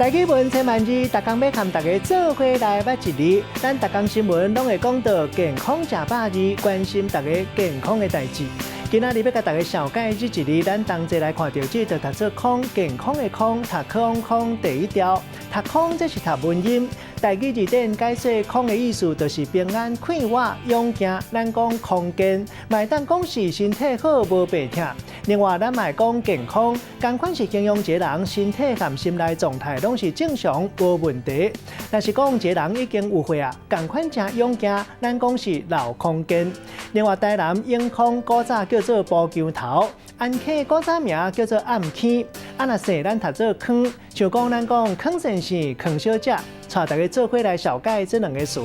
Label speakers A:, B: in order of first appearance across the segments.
A: 大家问千万字，逐工要和大家做伙来捌一字。咱逐工新闻拢会讲到健康吃饱字，关心大家健康的代志。今仔日要甲大家小解这一字，咱同齐来看到这读做康，健康的康，读康第一条，读康这是读文音。台语字典解释康的意思，就是平安、快活、勇健。咱讲康健，卖当讲是身体好无病痛。另外，咱卖讲健康，同款是形容一个人身体和心内状态拢是正常无问题。但是讲一个人已经有岁啊，同款正勇健，咱讲是老康健。另外，台南永康古早叫做布姜头，安溪古早名叫做暗坑，若说咱读做坑，像讲咱讲坑先生、坑小姐。带大家做伙来小解这两个词。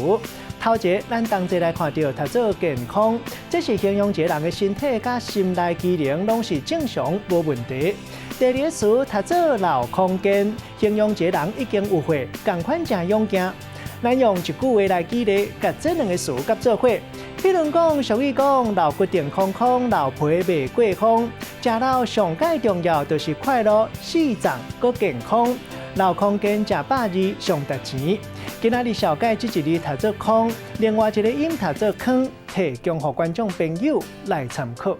A: 头一个，咱同齐来看到读做健康，这是形容一个人的身体甲心内机能拢是正常无问题。第二个词读做老康健，形容一个人已经有岁，同款正勇健。咱用一句话来举例，甲这两个词甲做伙。比如讲，俗语讲老骨健康康，老皮袂过风。食老上介重要就是快乐、四脏佮健康。老康健食饱字上值钱。今仔日小解这一字读做康，另外一个音读做康，提供予观众朋友来参考。